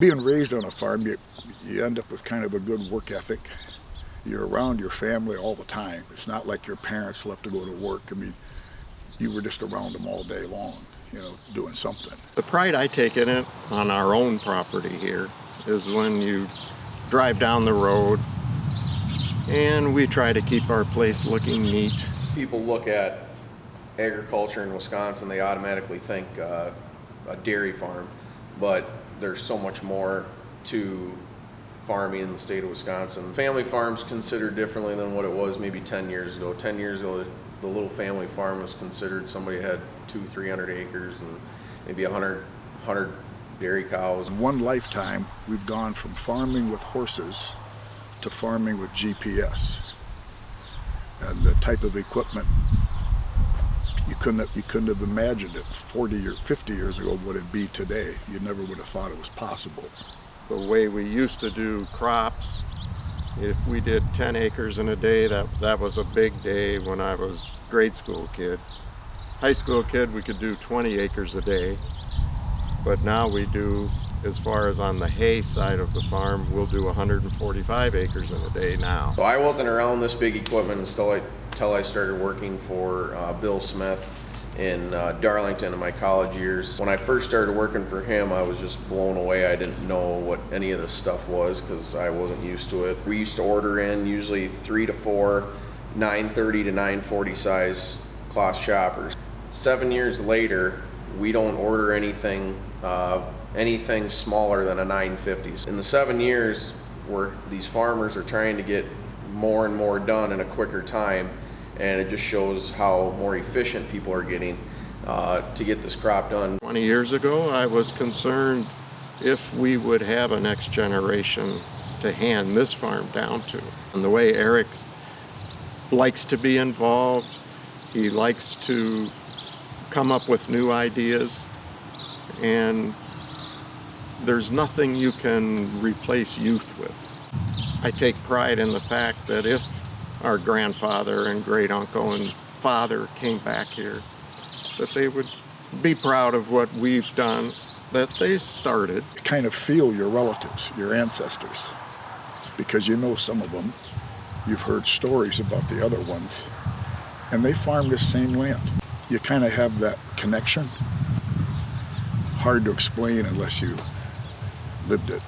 Being raised on a farm, you end up with kind of a good work ethic. You're around your family all the time. It's not like your parents left to go to work. I mean, you were just around them all day long, doing something. The pride I take in it on our own property here is when you drive down the road and we try to keep our place looking neat. People look at agriculture in Wisconsin, they automatically think a dairy farm, but there's so much more to farming in the state of Wisconsin. Family farms considered differently than what it was maybe 10 years ago. 10 years ago, the little family farm was considered somebody had 200-300 acres and maybe 100 dairy cows. In one lifetime, we've gone from farming with horses to farming with GPS. And the type of equipment, you couldn't have imagined it 40 or 50 years ago what it'd be today. You never would have thought it was possible. The way we used to do crops, if we did 10 acres in a day, that was a big day when I was a grade school kid. High school kid, we could do 20 acres a day, but now we do, as far as on the hay side of the farm, we'll do 145 acres in a day now. So I wasn't around this big equipment until I started working for Bill Smith in Darlington in my college years. When I first started working for him, I was just blown away. I didn't know what any of this stuff was because I wasn't used to it. We used to order in usually 3 to 4 930 to 940 size cloth choppers. 7 years later, we don't order anything smaller than a 950. In the 7 years where these farmers are trying to get more and more done in a quicker time, and it just shows how more efficient people are getting to get this crop done. 20 years ago, I was concerned if we would have a next generation to hand this farm down to. And the way Eric likes to be involved, he likes to come up with new ideas, and there's nothing you can replace youth with. I take pride in the fact that if our grandfather and great uncle and father came back here, that they would be proud of what we've done, that they started. You kind of feel your relatives, your ancestors, because you know some of them. You've heard stories about the other ones, and they farm this same land. You kind of have that connection. Hard to explain unless you lived it.